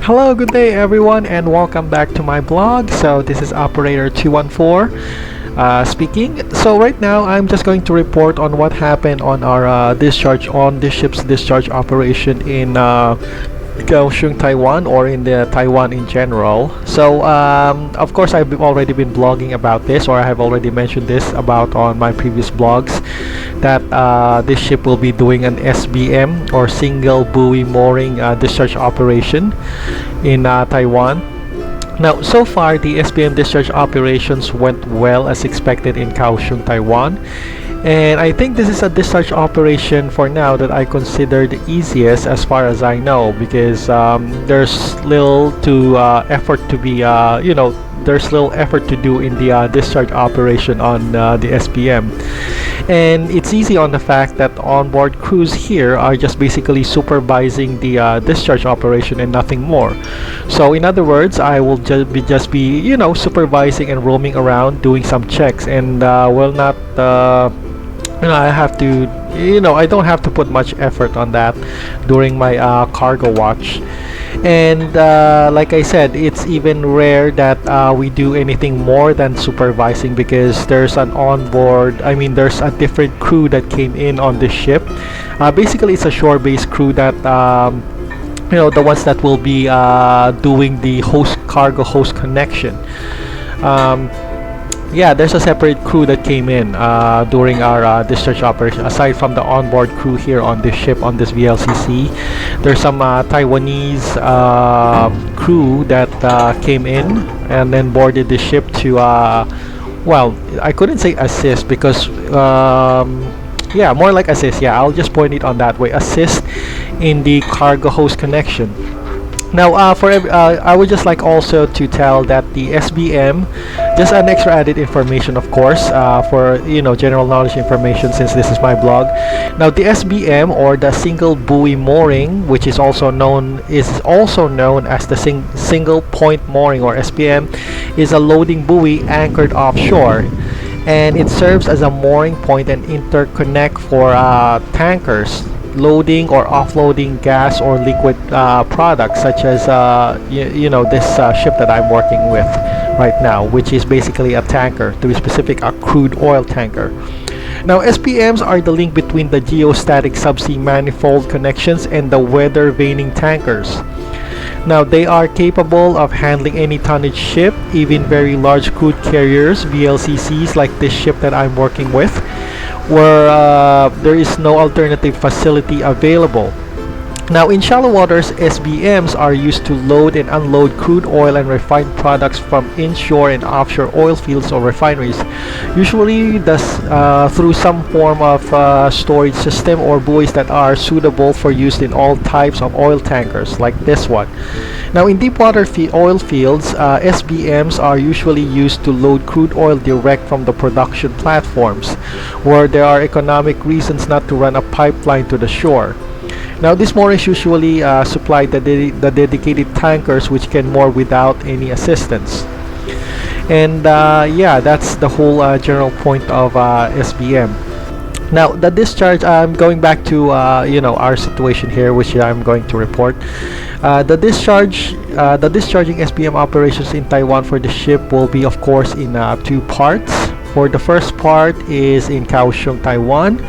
Hello, good day everyone, and welcome back to my blog. So this is operator 214 speaking. So right now I'm just going to report on what happened on our discharge on this ship's discharge operation in Kaohsiung, Taiwan, or in the Taiwan in general. So of course I've already been blogging about this, or I have already mentioned this about on my previous blogs, that this ship will be doing an SBM, or Single Buoy Mooring discharge operation in Taiwan. Now, so far the SBM discharge operations went well as expected in Kaohsiung, Taiwan. And I think this is a discharge operation for now that I consider the easiest as far as I know, because there's little to effort to be there's little effort to do in the discharge operation on the SBM. And it's easy on the fact that onboard crews here are just basically supervising the discharge operation and nothing more. So in other words, I will just be supervising and roaming around doing some checks, and will not I have to I don't have to put much effort on that during my cargo watch. And like I said, it's even rare that we do anything more than supervising, because there's an onboard there's a different crew that came in on this ship. Basically it's a shore-based crew that the ones that will be doing the cargo host connection. Yeah, there's a separate crew that came in during our discharge operation. Aside from the onboard crew here on this ship, on this VLCC, there's some Taiwanese crew that came in and then boarded the ship to well, I couldn't say assist, because yeah, more like assist. Yeah, I'll just point it on that way, assist in the cargo host connection. Now, I would just like also to tell that the SBM, just an extra added information, of course, for general knowledge information, since this is my blog. Now, the SBM, or the Single Buoy Mooring, which is also known as the Single Point Mooring, or SBM, is a loading buoy anchored offshore, and it serves as a mooring point and interconnect for tankers loading or offloading gas or liquid products, such as this ship that I'm working with right now, which is basically a tanker, to be specific, a crude oil tanker. Now, SPMs are the link between the geostatic subsea manifold connections and the weather vaning tankers. Now, they are capable of handling any tonnage ship, even very large crude carriers, VLCCs, like this ship that I'm working with, where there is no alternative facility available. Now, in shallow waters, SBMs are used to load and unload crude oil and refined products from inshore and offshore oil fields or refineries, usually through some form of storage system or buoys that are suitable for use in all types of oil tankers, like this one. Now, in deep water oil fields, SBMs are usually used to load crude oil direct from the production platforms, where there are economic reasons not to run a pipeline to the shore. Now, these moorings usually supply the dedicated tankers, which can moor without any assistance. And yeah, that's the whole general point of SBM. Now, the discharge, I'm going back to our situation here, which I'm going to report. The discharging SBM operations in Taiwan for the ship will be, of course, in two parts. For the first part is in Kaohsiung, Taiwan,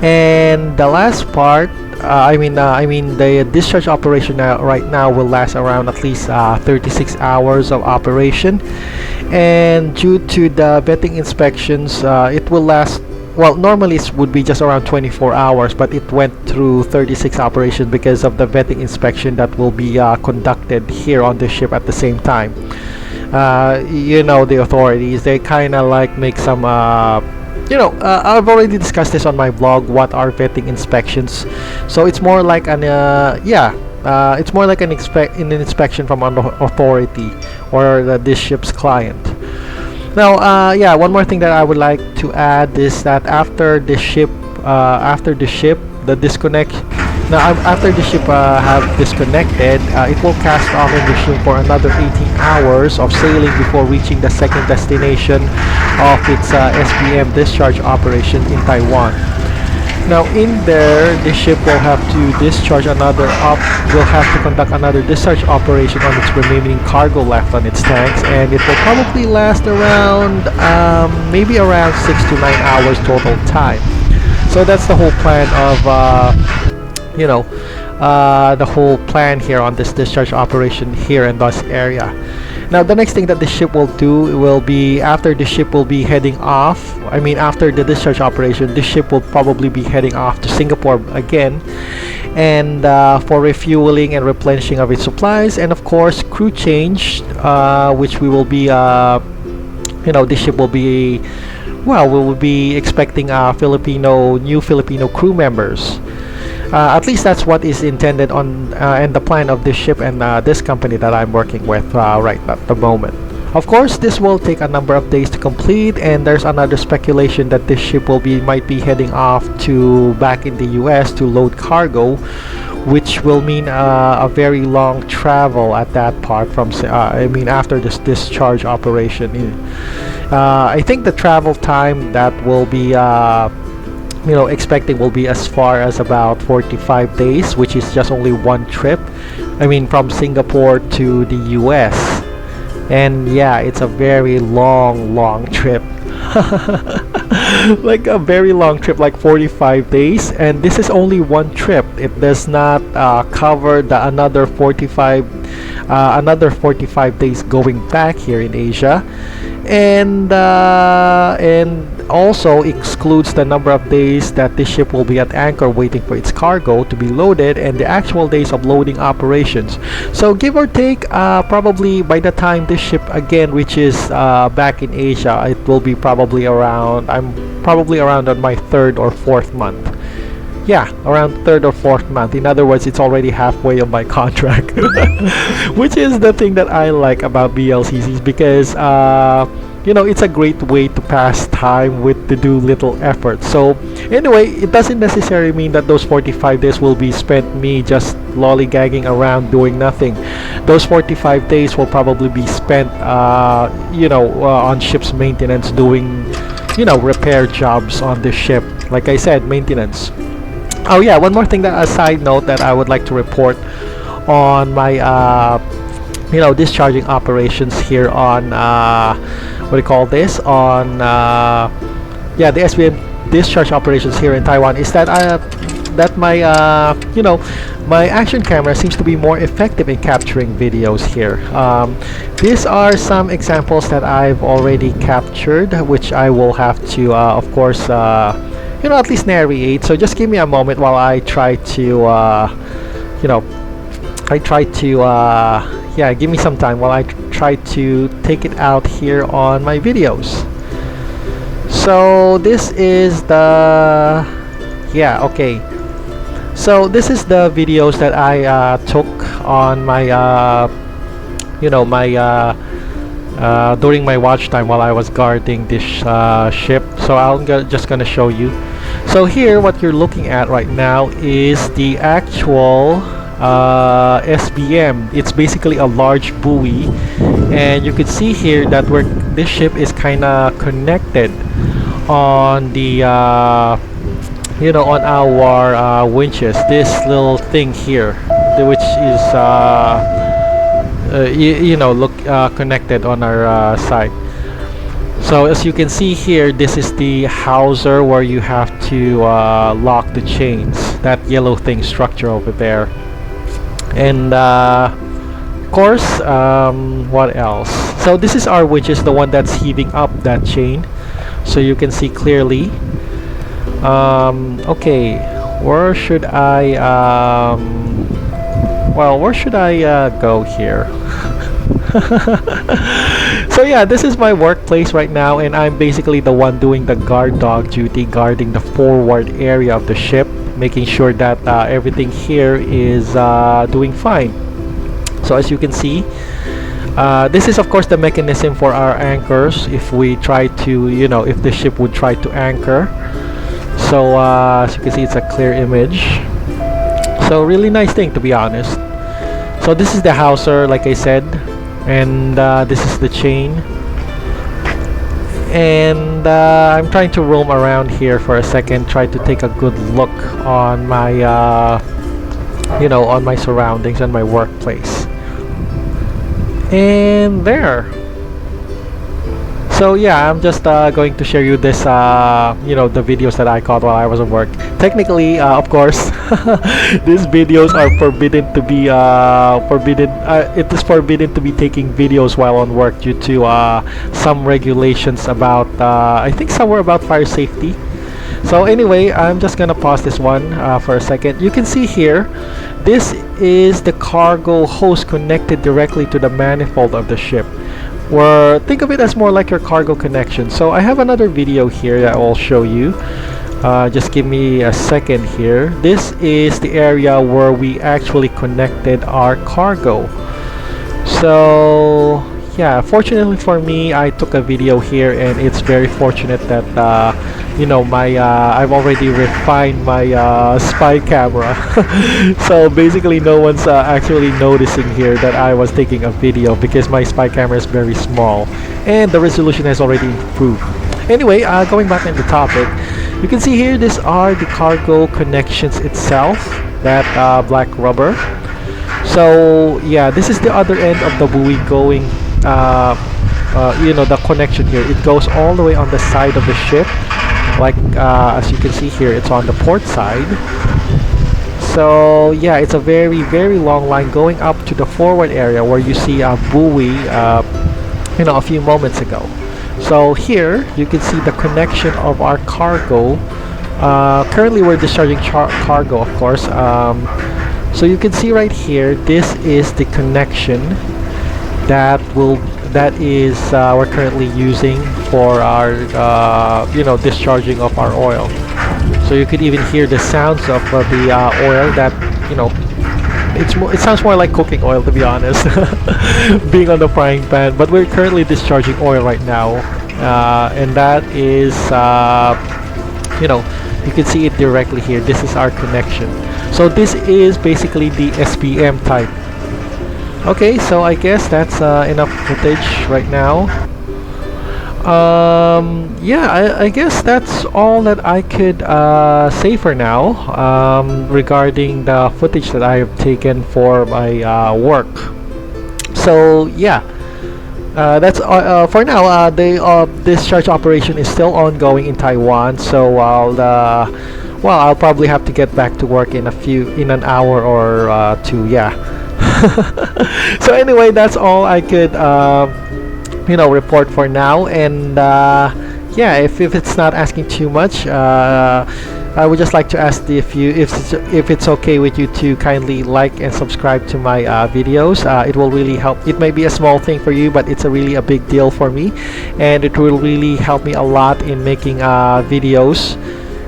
and the last part, the discharge operation right now will last around at least 36 hours of operation, and due to the vetting inspections, it will last. Well, normally it would be just around 24 hours, but it went through 36 operations because of the vetting inspection that will be conducted here on the ship at the same time. The authorities, they kind of like make some I've already discussed this on my blog, what are vetting inspections. So it's more like an it's more like an inspection from an authority, or this ship's client. Now, yeah, one more thing that I would like to add is that after the ship the disconnect. Now, after the ship have disconnected, it will cast off and resume for another 18 hours of sailing before reaching the second destination of its SBM discharge operation in Taiwan. Now in there, the ship will have to discharge another will have to conduct another discharge operation on its remaining cargo left on its tanks, and it will probably last around maybe around 6 to 9 hours total time. So that's the whole plan of the whole plan here on this discharge operation here in this area. Now the next thing that the ship will do will be, after the ship will be heading off, after the discharge operation, the ship will probably be heading off to Singapore again, and for refueling and replenishing of its supplies, and of course crew change, which we will be the ship will be, well, we will be expecting new Filipino crew members. At least that's what is intended on and the plan of this ship and this company that I'm working with right at the moment. Of course, this will take a number of days to complete, and there's another speculation that this ship might be heading off to back in the US to load cargo, which will mean a very long travel at that part from after this discharge operation. I think the travel time that will be expecting will be as far as about 45 days, which is just only one trip. From Singapore to the US. And yeah, it's a very long trip. Like a very long trip, like 45 days, and this is only one trip. It does not cover the another 45 days going back here in Asia, and also excludes the number of days that the ship will be at anchor waiting for its cargo to be loaded, and the actual days of loading operations. So give or take, probably by the time this ship again reaches back in Asia, it will be probably around, I'm probably around on my 3rd or 4th month. Yeah, around 3rd or 4th month. In other words, it's already halfway of my contract. Which is the thing that I like about VLCCs, because it's a great way to pass time with to do little effort. So anyway, it doesn't necessarily mean that those 45 days will be spent me just lollygagging around doing nothing. Those 45 days will probably be spent on ship's maintenance, doing repair jobs on the ship. Like I said, maintenance. Oh yeah, one more thing, that a side note that I would like to report on my discharging operations here on what do you call this, on the SBM discharge operations here in Taiwan, is that my my action camera seems to be more effective in capturing videos here. These are some examples that I've already captured, which I will have to of course at least narrate. So just give me a moment while I try to give me some time while I try to take it out here on my videos. So this is the so this is the videos that I took on my during my watch time while I was guarding this ship. So I'm just gonna show you. So here, what you're looking at right now is the actual SBM. It's basically a large buoy, and you can see here that this ship is kind of connected on the on our winches. This little thing here, which is connected on our side. So as you can see here, this is the hawser where you have to lock the chains. That yellow thing structure over there. And of course, what else? So this is our winches, the one that's heaving up that chain, so you can see clearly. Okay, where should I where should I go here? So yeah, this is my workplace right now, and I'm basically the one doing the guard dog duty, guarding the forward area of the ship, making sure that everything here is doing fine. So as you can see, this is of course the mechanism for our anchors if we try to, if the ship would try to anchor. So as you can see, it's a clear image. So really nice thing, to be honest. So this is the hawser, like I said, and this is the chain. And I'm trying to roam around here for a second, try to take a good look on my on my surroundings and my workplace. And there. So yeah, I'm just going to share you this the videos that I caught while I was at work. Technically, of course, these videos are forbidden to be it is forbidden to be taking videos while on work due to some regulations about I think somewhere about fire safety. So anyway, I'm just gonna pause this one for a second. You can see here, this is the cargo hose connected directly to the manifold of the ship. Or think of it as more like your cargo connection. So I have another video here that I'll show you. Just give me a second here. This is the area where we actually connected our cargo. So yeah, fortunately for me, I took a video here, and it's very fortunate that I've already refined my spy camera. So basically no one's actually noticing here that I was taking a video, because my spy camera is very small and the resolution has already improved. Anyway, going back on the topic, you can see here, these are the cargo connections itself, that black rubber. So yeah, this is the other end of the buoy going the connection here. It goes all the way on the side of the ship, like as you can see here, it's on the port side. So yeah, it's a very, very long line going up to the forward area where you see a buoy a few moments ago. So here you can see the connection of our cargo. Currently we're discharging cargo, of course. So you can see right here, this is the connection that is we're currently using for our discharging of our oil. So you could even hear the sounds of the oil that it sounds more like cooking oil, to be honest, being on the frying pan. But we're currently discharging oil right now, and that is you can see it directly here. This is our connection. So this is basically the SBM type. Okay, so I guess that's enough footage right now. Yeah, I guess that's all that I could say for now regarding the footage that I have taken for my work. So yeah, that's for now. The discharge operation is still ongoing in Taiwan, so I'll probably have to get back to work in an hour or two. Yeah. So anyway, that's all I could report for now. And yeah, if it's not asking too much, I would just like to ask if it's okay with you to kindly like and subscribe to my videos. It will really help. It may be a small thing for you, but it's really a big deal for me, and it will really help me a lot in making videos,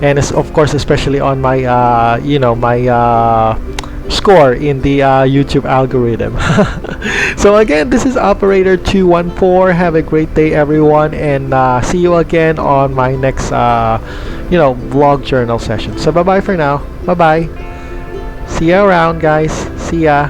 and of course especially on my score in the YouTube algorithm. So again, this is Operator 214. Have a great day, everyone, and see you again on my next vlog journal session. So bye bye for now. Bye bye. See ya around, guys. See ya.